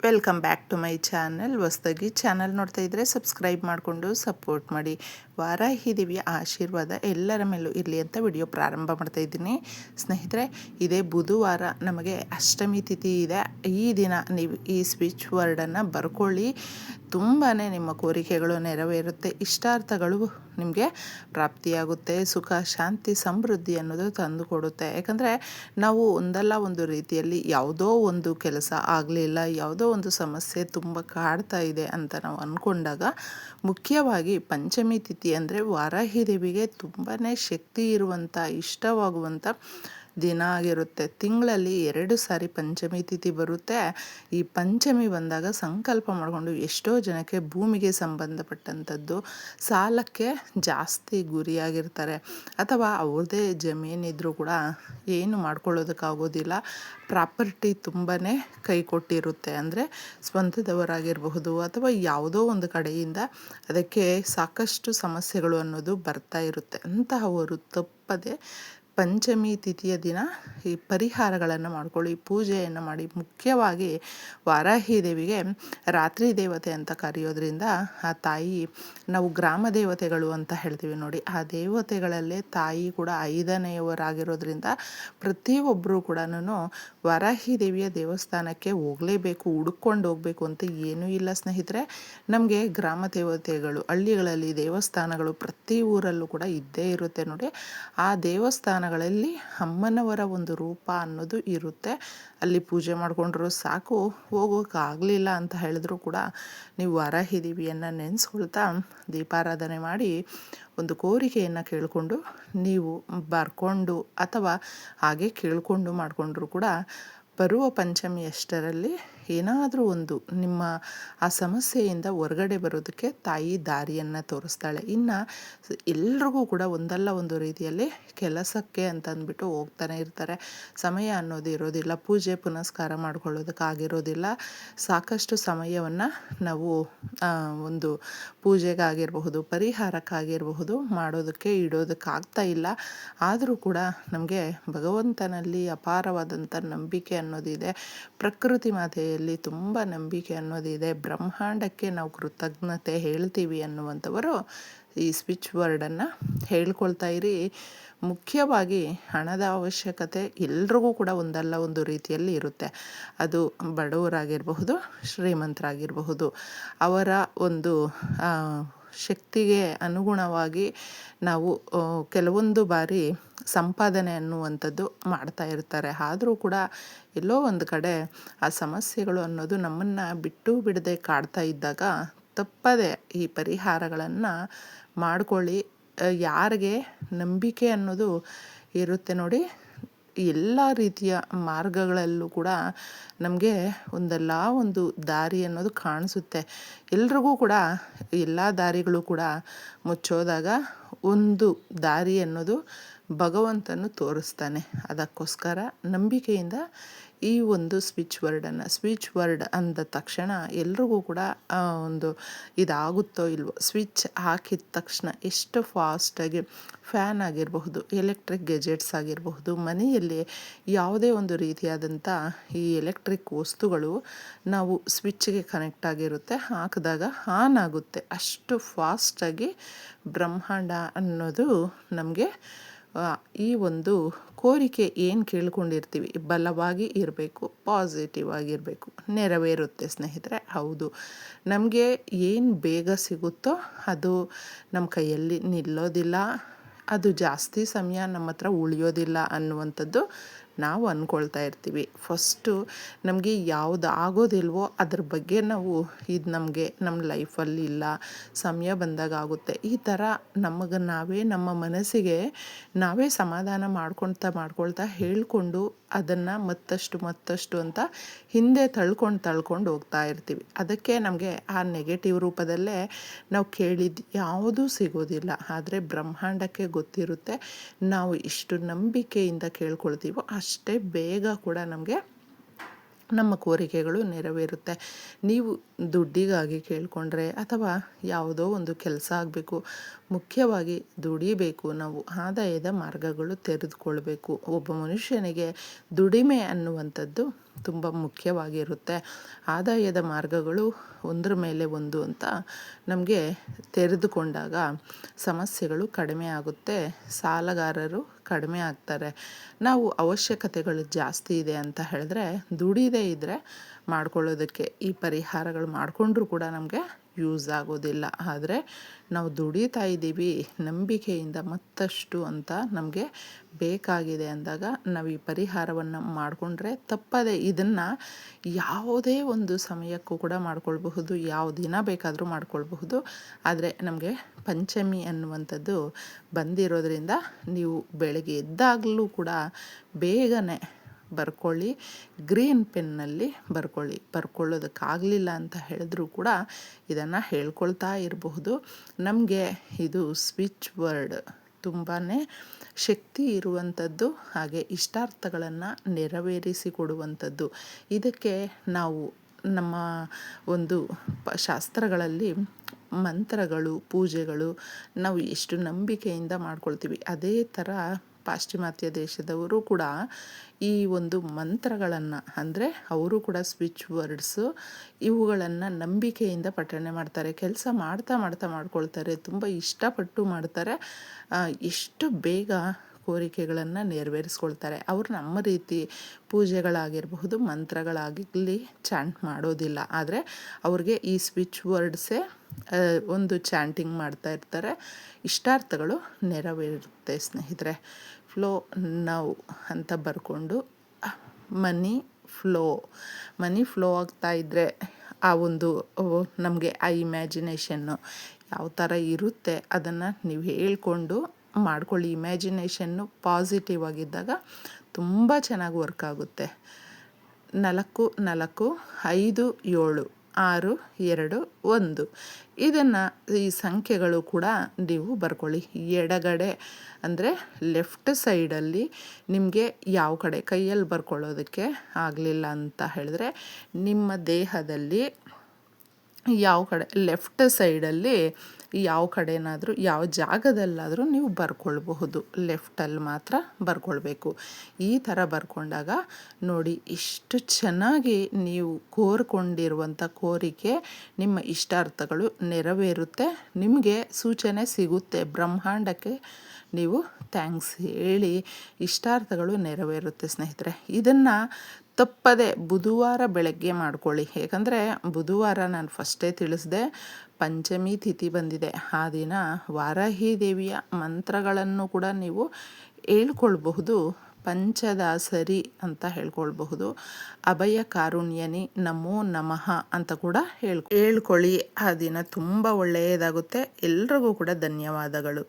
Welcome back to my channel. ಹೊಸದಾಗಿ channel ನೋಡ್ತಾ ಇದ್ದರೆ ಸಬ್ಸ್ಕ್ರೈಬ್ ಮಾಡಿಕೊಂಡು ಸಪೋರ್ಟ್ ಮಾಡಿ. ವಾರಾಹಿ ದೇವಿಯ ಆಶೀರ್ವಾದ ಎಲ್ಲರ ಮೇಲೂ ಇರಲಿ ಅಂತ ವಿಡಿಯೋ ಪ್ರಾರಂಭ ಮಾಡ್ತಾ ಇದ್ದೀನಿ. ಸ್ನೇಹಿತರೆ, ಇದೇ ಬುಧವಾರ ನಮಗೆ ಅಷ್ಟಮಿ ತಿಥಿ ಇದೆ. ಈ ದಿನ ನೀವು ಈ ಸ್ವಿಚ್ ವರ್ಡನ್ನು ಬರ್ಕೊಳ್ಳಿ. ತುಂಬಾ ನಿಮ್ಮ ಕೋರಿಕೆಗಳು ನೆರವೇರುತ್ತೆ, ಇಷ್ಟಾರ್ಥಗಳು ನಿಮಗೆ ಪ್ರಾಪ್ತಿಯಾಗುತ್ತೆ, ಸುಖ ಶಾಂತಿ ಸಮೃದ್ಧಿ ಅನ್ನೋದು ತಂದು ಕೊಡುತ್ತೆ. ಯಾಕಂದರೆ ನಾವು ಒಂದಲ್ಲ ಒಂದು ರೀತಿಯಲ್ಲಿ ಯಾವುದೋ ಒಂದು ಕೆಲಸ ಆಗಲಿಲ್ಲ, ಯಾವುದೋ ಒಂದು ಸಮಸ್ಯೆ ತುಂಬ ಕಾಡ್ತಾ ಇದೆ ಅಂತ ನಾವು ಅಂದ್ಕೊಂಡಾಗ, ಮುಖ್ಯವಾಗಿ ಪಂಚಮಿ ತಿಥಿ ಅಂದರೆ ವಾರಾಹಿ ದೇವಿಗೆ ತುಂಬಾ ಶಕ್ತಿ ಇರುವಂಥ, ಇಷ್ಟವಾಗುವಂಥ ದಿನ ಆಗಿರುತ್ತೆ. ತಿಂಗಳಲ್ಲಿ 2 ಸಾರಿ ಪಂಚಮಿ ತಿಥಿ ಬರುತ್ತೆ. ಈ ಪಂಚಮಿ ಬಂದಾಗ ಸಂಕಲ್ಪ ಮಾಡಿಕೊಂಡು ಎಷ್ಟೋ ಜನಕ್ಕೆ ಭೂಮಿಗೆ ಸಂಬಂಧಪಟ್ಟಂಥದ್ದು ಸಾಲಕ್ಕೆ ಜಾಸ್ತಿ ಗುರಿಯಾಗಿರ್ತಾರೆ, ಅಥವಾ ಅವ್ರದ್ದೇ ಜಮೀನಿದ್ರೂ ಕೂಡ ಏನು ಮಾಡ್ಕೊಳ್ಳೋದಕ್ಕಾಗೋದಿಲ್ಲ. ಪ್ರಾಪರ್ಟಿ ತುಂಬಾ ಕೈ ಕೊಟ್ಟಿರುತ್ತೆ, ಅಂದರೆ ಸ್ವಂತದವರಾಗಿರಬಹುದು ಅಥವಾ ಯಾವುದೋ ಒಂದು ಕಡೆಯಿಂದ ಅದಕ್ಕೆ ಸಾಕಷ್ಟು ಸಮಸ್ಯೆಗಳು ಅನ್ನೋದು ಬರ್ತಾ ಇರುತ್ತೆ. ಅಂತಹವರು ತಪ್ಪದೆ ಪಂಚಮಿ ತಿಥಿಯ ದಿನ ಈ ಪರಿಹಾರಗಳನ್ನು ಮಾಡ್ಕೊಳ್ಳಿ, ಪೂಜೆಯನ್ನು ಮಾಡಿ. ಮುಖ್ಯವಾಗಿ ವಾರಾಹಿ ದೇವಿಗೆ ರಾತ್ರಿ ದೇವತೆ ಅಂತ ಕರೆಯೋದ್ರಿಂದ ಆ ತಾಯಿ, ನಾವು ಗ್ರಾಮ ದೇವತೆಗಳು ಅಂತ ಹೇಳ್ತೀವಿ ನೋಡಿ, ಆ ದೇವತೆಗಳಲ್ಲೇ ತಾಯಿ ಕೂಡ 5ನೆಯವರಾಗಿರೋದ್ರಿಂದ ಪ್ರತಿಯೊಬ್ಬರು ಕೂಡ ವಾರಾಹಿ ದೇವಿಯ ದೇವಸ್ಥಾನಕ್ಕೆ ಹೋಗಲೇಬೇಕು, ಹುಡ್ಕೊಂಡು ಹೋಗಬೇಕು ಅಂತ ಏನೂ ಇಲ್ಲ ಸ್ನೇಹಿತರೆ. ನಮಗೆ ಗ್ರಾಮ ದೇವತೆಗಳು, ಹಳ್ಳಿಗಳಲ್ಲಿ ದೇವಸ್ಥಾನಗಳು ಪ್ರತಿ ಊರಲ್ಲೂ ಕೂಡ ಇದ್ದೇ ಇರುತ್ತೆ ನೋಡಿ. ಆ ದೇವಸ್ಥಾನಗಳಲ್ಲಿ ಅಮ್ಮನವರ ಒಂದು ರೂಪ ಅನ್ನೋದು ಇರುತ್ತೆ. ಅಲ್ಲಿ ಪೂಜೆ ಮಾಡಿಕೊಂಡ್ರು ಸಾಕು. ಹೋಗೋಕ್ಕಾಗಲಿಲ್ಲ ಅಂತ ಹೇಳಿದ್ರು ಕೂಡ ನೀವು ವಾರಾಹಿ ದೇವಿಯನ್ನು ನೆನೆಸ್ಕೊಳ್ತಾ ದೀಪಾರಾಧನೆ ಮಾಡಿ ಒಂದು ಕೋರಿಕೆಯನ್ನು ಕೇಳಿಕೊಂಡು ನೀವು ಬರ್ಕೊಂಡು ಅಥವಾ ಹಾಗೆ ಕೇಳಿಕೊಂಡು ಮಾಡಿಕೊಂಡ್ರು ಕೂಡ ಬರುವ ಪಂಚಮಿಯಷ್ಟರಲ್ಲಿ ಏನಾದರೂ ಒಂದು ನಿಮ್ಮ ಆ ಸಮಸ್ಯೆಯಿಂದ ಹೊರಗಡೆ ಬರೋದಕ್ಕೆ ತಾಯಿ ದಾರಿಯನ್ನು ತೋರಿಸ್ತಾಳೆ. ಇನ್ನು ಎಲ್ರಿಗೂ ಕೂಡ ಒಂದಲ್ಲ ಒಂದು ರೀತಿಯಲ್ಲಿ ಕೆಲಸಕ್ಕೆ ಅಂತ ಅಂದ್ಬಿಟ್ಟು ಹೋಗ್ತಾನೆ ಇರ್ತಾರೆ. ಸಮಯ ಅನ್ನೋದು ಇರೋದಿಲ್ಲ, ಪೂಜೆ ಪುನಸ್ಕಾರ ಮಾಡ್ಕೊಳ್ಳೋದಕ್ಕಾಗಿರೋದಿಲ್ಲ. ಸಾಕಷ್ಟು ಸಮಯವನ್ನು ನಾವು ಒಂದು ಪೂಜೆಗಾಗಿರಬಹುದು, ಪರಿಹಾರಕ್ಕಾಗಿರಬಹುದು ಮಾಡೋದಕ್ಕೆ ಇಡೋದಕ್ಕಾಗ್ತಾ ಇಲ್ಲ. ಆದರೂ ಕೂಡ ನಮಗೆ ಭಗವಂತನಲ್ಲಿ ಅಪಾರವಾದಂಥ ನಂಬಿಕೆ ಅನ್ನೋದಿದೆ, ಪ್ರಕೃತಿ ಮಾತೆಯಲ್ಲಿ ತುಂಬ ನಂಬಿಕೆ ಅನ್ನೋದಿದೆ, ಬ್ರಹ್ಮಾಂಡಕ್ಕೆ ನಾವು ಕೃತಜ್ಞತೆ ಹೇಳ್ತೀವಿ ಅನ್ನುವಂಥವರು ಈ ಸ್ವಿಚ್ ವರ್ಡನ್ನು ಹೇಳ್ಕೊಳ್ತಾ ಇರಿ. ಮುಖ್ಯವಾಗಿ ಹಣದ ಅವಶ್ಯಕತೆ ಎಲ್ರಿಗೂ ಕೂಡ ಒಂದಲ್ಲ ಒಂದು ರೀತಿಯಲ್ಲಿ ಇರುತ್ತೆ. ಅದು ಬಡವರಾಗಿರಬಹುದು, ಶ್ರೀಮಂತರಾಗಿರಬಹುದು, ಅವರ ಒಂದು ಶಕ್ತಿಗೆ ಅನುಗುಣವಾಗಿ ನಾವು ಕೆಲವೊಂದು ಬಾರಿ ಸಂಪಾದನೆ ಅನ್ನುವಂಥದ್ದು ಮಾಡ್ತಾ ಇರ್ತಾರೆ. ಆದರೂ ಕೂಡ ಎಲ್ಲೋ ಒಂದು ಕಡೆ ಆ ಸಮಸ್ಯೆಗಳು ಅನ್ನೋದು ನಮ್ಮನ್ನು ಬಿಟ್ಟು ಬಿಡದೆ ಕಾಡ್ತಾ ಇದ್ದಾಗ ತಪ್ಪದೆ ಈ ಪರಿಹಾರಗಳನ್ನು ಮಾಡ್ಕೊಳ್ಳಿ. ಯಾರಿಗೆ ನಂಬಿಕೆ ಅನ್ನೋದು ಇರುತ್ತೆ ನೋಡಿ, ಎಲ್ಲ ರೀತಿಯ ಮಾರ್ಗಗಳಲ್ಲೂ ಕೂಡ ನಮಗೆ ಒಂದಲ್ಲ ಒಂದು ದಾರಿ ಅನ್ನೋದು ಕಾಣಿಸುತ್ತೆ. ಎಲ್ರಿಗೂ ಕೂಡ ಎಲ್ಲ ದಾರಿಗಳು ಕೂಡ ಮುಚ್ಚೋದಾಗ ಒಂದು ದಾರಿ ಅನ್ನೋದು ಭಗವಂತನು ತೋರಿಸ್ತಾನೆ. ಅದಕ್ಕೋಸ್ಕರ ನಂಬಿಕೆಯಿಂದ ಈ ಒಂದು ಸ್ವಿಚ್ ವರ್ಡ್ ಅಂದ ತಕ್ಷಣ ಎಲ್ರಿಗೂ ಕೂಡ ಒಂದು ಇದಾಗುತ್ತೋ ಇಲ್ವೋ, ಸ್ವಿಚ್ ಹಾಕಿದ ತಕ್ಷಣ ಎಷ್ಟು ಫಾಸ್ಟಾಗಿ ಫ್ಯಾನ್ ಆಗಿರಬಹುದು, ಎಲೆಕ್ಟ್ರಿಕ್ ಗೆಜೆಟ್ಸ್ ಆಗಿರಬಹುದು, ಮನೆಯಲ್ಲಿ ಯಾವುದೇ ಒಂದು ರೀತಿಯಾದಂಥ ಈ ಎಲೆಕ್ಟ್ರಿಕ್ ವಸ್ತುಗಳು ನಾವು ಸ್ವಿಚ್ಗೆ ಕನೆಕ್ಟ್ ಆಗಿರುತ್ತೆ, ಹಾಕಿದಾಗ ಆನ್ ಆಗುತ್ತೆ. ಅಷ್ಟು ಫಾಸ್ಟಾಗಿ ಬ್ರಹ್ಮಾಂಡ ಅನ್ನೋದು ನಮಗೆ ಈ ಒಂದು ಕೋರಿಕೆ ಏನು ಕೇಳ್ಕೊಂಡಿರ್ತೀವಿ ಬಲವಾಗಿ ಇರಬೇಕು, ಪಾಸಿಟಿವ್ ಆಗಿರಬೇಕು, ನೆರವೇರುತ್ತೆ ಸ್ನೇಹಿತರೆ. ಹೌದು, ನಮಗೆ ಏನು ಬೇಗ ಸಿಗುತ್ತೋ ಅದು ನಮ್ಮ ಕೈಯಲ್ಲಿ ನಿಲ್ಲೋದಿಲ್ಲ, ಅದು ಜಾಸ್ತಿ ಸಮಯ ನಮ್ಮ ಹತ್ರ ಉಳಿಯೋದಿಲ್ಲ ಅನ್ನುವಂಥದ್ದು ನಾವು ಅಂದ್ಕೊಳ್ತಾ ಇರ್ತೀವಿ. ಫಸ್ಟು ನಮಗೆ ಯಾವುದು ಆಗೋದಿಲ್ವೋ ಅದ್ರ ಬಗ್ಗೆ ನಾವು ಇದು ನಮಗೆ ನಮ್ಮ ಲೈಫಲ್ಲಿ ಇಲ್ಲ, ಸಮಯ ಬಂದಾಗ ಆಗುತ್ತೆ, ಈ ಥರ ನಮಗೆ ನಾವೇ ನಮ್ಮ ಮನಸ್ಸಿಗೆ ನಾವೇ ಸಮಾಧಾನ ಮಾಡ್ಕೊಳ್ತಾ ಹೇಳ್ಕೊಂಡು ಅದನ್ನು ಮತ್ತಷ್ಟು ಅಂತ ಹಿಂದೆ ತಳ್ಕೊಂಡು ಹೋಗ್ತಾ ಇರ್ತೀವಿ. ಅದಕ್ಕೆ ನಮಗೆ ಆ ನೆಗೆಟಿವ್ ರೂಪದಲ್ಲೇ ನಾವು ಕೇಳಿದ್ದು ಯಾವುದೂ ಸಿಗೋದಿಲ್ಲ. ಆದರೆ ಬ್ರಹ್ಮಾಂಡಕ್ಕೆ ಗೊತ್ತಿರುತ್ತೆ, ನಾವು ಇಷ್ಟು ನಂಬಿಕೆಯಿಂದ ಕೇಳ್ಕೊಳ್ತೀವೋ ಅಷ್ಟೇ ಬೇಗ ಕೂಡ ನಮಗೆ ನಮ್ಮ ಕೋರಿಕೆಗಳು ನೆರವೇರುತ್ತೆ. ನೀವು ದುಡ್ಡಿಗಾಗಿ ಕೇಳಿಕೊಂಡ್ರೆ ಅಥವಾ ಯಾವುದೋ ಒಂದು ಕೆಲಸ ಆಗಬೇಕು, ಮುಖ್ಯವಾಗಿ ದುಡಿಬೇಕು, ನಾವು ಆದಾಯದ ಮಾರ್ಗಗಳು ತೆರೆದುಕೊಳ್ಬೇಕು. ಒಬ್ಬ ಮನುಷ್ಯನಿಗೆ ದುಡಿಮೆ ಅನ್ನುವಂಥದ್ದು ತುಂಬ ಮುಖ್ಯವಾಗಿರುತ್ತೆ. ಆದಾಯದ ಮಾರ್ಗಗಳು ಒಂದರ ಮೇಲೆ ಒಂದು ಅಂತ ನಮಗೆ ತೆರೆದುಕೊಂಡಾಗ ಸಮಸ್ಯೆಗಳು ಕಡಿಮೆ ಆಗುತ್ತೆ, ಸಾಲಗಾರರು ಕಡಿಮೆ ಆಗ್ತಾರೆ. ನಾವು ಅವಶ್ಯಕತೆಗಳು ಜಾಸ್ತಿ ಇದೆ ಅಂತ ಹೇಳಿದ್ರೆ ದುಡಿದೇ ಇದ್ದರೆ ಮಾಡ್ಕೊಳ್ಳೋದಕ್ಕೆ ಈ ಪರಿಹಾರಗಳು ಮಾಡಿಕೊಂಡ್ರೂ ಕೂಡ ನಮಗೆ ಯೂಸ್ ಆಗೋದಿಲ್ಲ. ಆದರೆ ನಾವು ದುಡಿತಾ ಇದ್ದೀವಿ ನಂಬಿಕೆಯಿಂದ ಮತ್ತಷ್ಟು ಅಂತ ನಮಗೆ ಬೇಕಾಗಿದೆ ಅಂದಾಗ ನಾವು ಈ ಪರಿಹಾರವನ್ನು ಮಾಡಿಕೊಂಡ್ರೆ ತಪ್ಪದೆ ಇದನ್ನು ಯಾವುದೇ ಒಂದು ಸಮಯಕ್ಕೂ ಕೂಡ ಮಾಡ್ಕೊಳ್ಬಹುದು, ಯಾವ ದಿನ ಬೇಕಾದರೂ ಮಾಡ್ಕೊಳ್ಬಹುದು. ಆದರೆ ನಮಗೆ ಪಂಚಮಿ ಅನ್ನುವಂಥದ್ದು ಬಂದಿರೋದ್ರಿಂದ ನೀವು ಬೆಳಗ್ಗೆ ಎದ್ದಾಗಲೂ ಕೂಡ ಬೇಗನೆ ಬರ್ಕೊಳ್ಳಿ. ಗ್ರೀನ್ ಪೆನ್ನಲ್ಲಿ ಬರ್ಕೊಳ್ಳೋದಕ್ಕಾಗಲಿಲ್ಲ ಅಂತ ಹೇಳಿದ್ರೂ ಕೂಡ ಇದನ್ನು ಹೇಳ್ಕೊಳ್ತಾ ಇರಬಹುದು. ನಮಗೆ ಇದು ಸ್ವಿಚ್ ವರ್ಡ್ ತುಂಬಾ ಶಕ್ತಿ ಇರುವಂಥದ್ದು, ಹಾಗೆ ಇಷ್ಟಾರ್ಥಗಳನ್ನು ನೆರವೇರಿಸಿಕೊಡುವಂಥದ್ದು. ಇದಕ್ಕೆ ನಾವು ನಮ್ಮ ಒಂದು ಶಾಸ್ತ್ರಗಳಲ್ಲಿ ಮಂತ್ರಗಳು, ಪೂಜೆಗಳು ನಾವು ಎಷ್ಟು ನಂಬಿಕೆಯಿಂದ ಮಾಡ್ಕೊಳ್ತೀವಿ, ಅದೇ ಥರ ಪಾಶ್ಚಿಮಾತ್ಯ ದೇಶದವರು ಕೂಡ ಈ ಒಂದು ಮಂತ್ರಗಳನ್ನು, ಅಂದರೆ ಅವರು ಕೂಡ ಸ್ವಿಚ್ ವರ್ಡ್ಸು ಇವುಗಳನ್ನು ನಂಬಿಕೆಯಿಂದ ಪಠಣೆ ಮಾಡ್ತಾರೆ. ಕೆಲಸ ಮಾಡ್ತಾ ಮಾಡ್ಕೊಳ್ತಾರೆ, ತುಂಬ ಇಷ್ಟಪಟ್ಟು ಮಾಡ್ತಾರೆ. ಎಷ್ಟು ಬೇಗ ಕೋರಿಕೆಗಳನ್ನು ನೆರವೇರಿಸ್ಕೊಳ್ತಾರೆ. ಅವರು ನಮ್ಮ ರೀತಿ ಪೂಜೆಗಳಾಗಿರಬಹುದು, ಮಂತ್ರಗಳಾಗಿರಲಿ ಚಾಂಟ್ ಮಾಡೋದಿಲ್ಲ. ಆದರೆ ಅವ್ರಿಗೆ ಈ ಸ್ವಿಚ್ ವರ್ಡ್ಸೇ ಒಂದು ಚಾಂಟಿಂಗ್ ಮಾಡ್ತಾ ಇರ್ತಾರೆ. ಇಷ್ಟಾರ್ಥಗಳು ನೆರವೇರುತ್ತೆ ಸ್ನೇಹಿತರೆ. ಫ್ಲೋ ನೌ ಅಂತ ಬರ್ಕೊಂಡು ಮನಿ ಫ್ಲೋ ಆಗ್ತಾ ಇದ್ದರೆ ಆ ಒಂದು ನಮಗೆ ಆ ಇಮ್ಯಾಜಿನೇಷನ್ನು ಯಾವ ಥರ ಇರುತ್ತೆ ಅದನ್ನು ನೀವು ಹೇಳ್ಕೊಂಡು ಮಾಡ್ಕೊಳ್ಳಿ. ಇಮ್ಯಾಜಿನೇಷನ್ನು ಪಾಸಿಟಿವ್ ಆಗಿದ್ದಾಗ ತುಂಬ ಚೆನ್ನಾಗಿ ವರ್ಕ್ ಆಗುತ್ತೆ. 4 4 5 7 6 2 1 ಇದನ್ನು ಈ ಸಂಖ್ಯೆಗಳು ಕೂಡ ನೀವು ಬರ್ಕೊಳ್ಳಿ. ಎಡಗಡೆ ಅಂದರೆ ಲೆಫ್ಟ್ ಸೈಡಲ್ಲಿ ನಿಮಗೆ ಯಾವ ಕಡೆ ಕೈಯಲ್ಲಿ ಬರ್ಕೊಳ್ಳೋದಕ್ಕೆ ಆಗಲಿಲ್ಲ ಅಂತ ಹೇಳಿದ್ರೆ ನಿಮ್ಮ ದೇಹದಲ್ಲಿ ಯಾವ ಕಡೆ ಲೆಫ್ಟ್ ಸೈಡಲ್ಲಿ ಯಾವ ಕಡೆನಾದರೂ ಯಾವ ಜಾಗದಲ್ಲಾದರೂ ನೀವು ಬರ್ಕೊಳ್ಬಹುದು. ಲೆಫ್ಟಲ್ಲಿ ಮಾತ್ರ ಬರ್ಕೊಳ್ಬೇಕು. ಈ ಥರ ಬರ್ಕೊಂಡಾಗ ನೋಡಿ ಇಷ್ಟು ಚೆನ್ನಾಗಿ ನೀವು ಕೋರ್ಕೊಂಡಿರುವಂಥ ಕೋರಿಕೆ, ನಿಮ್ಮ ಇಷ್ಟಾರ್ಥಗಳು ನೆರವೇರುತ್ತೆ. ನಿಮಗೆ ಸೂಚನೆ ಸಿಗುತ್ತೆ, ಬ್ರಹ್ಮಾಂಡಕ್ಕೆ ನೀವು ಥ್ಯಾಂಕ್ಸ್ ಹೇಳಿ ಇಷ್ಟಾರ್ಥಗಳು ನೆರವೇರುತ್ತೆ ಸ್ನೇಹಿತರೆ. ಇದನ್ನು ತಪ್ಪದೆ ಬುಧವಾರ ಬೆಳಗ್ಗೆ ಮಾಡ್ಕೊಳ್ಳಿ. ಏಕೆಂದರೆ ಬುಧವಾರ ನಾನು ಫಸ್ಟೇ ತಿಳಿಸಿದೆ, ಪಂಚಮಿ ತಿಥಿ ಬಂದಿದೆ. ಆ ದಿನ ವಾರಾಹಿ ದೇವಿಯ ಮಂತ್ರಗಳನ್ನು ಕೂಡ ನೀವು ಹೇಳ್ಕೊಳ್ಬಹುದು. ಪಂಚದಾಸರಿ ಅಂತ ಹೇಳ್ಕೊಳ್ಬಹುದು. ಅಭಯ ಕಾರುಣ್ಯನಿ ನಮೋ ನಮಃ ಅಂತ ಕೂಡ ಹೇಳ್ಕೊಳ್ಳಿ. ಆ ದಿನ ತುಂಬ ಒಳ್ಳೆಯದಾಗುತ್ತೆ. ಎಲ್ರಿಗೂ ಕೂಡ ಧನ್ಯವಾದಗಳು.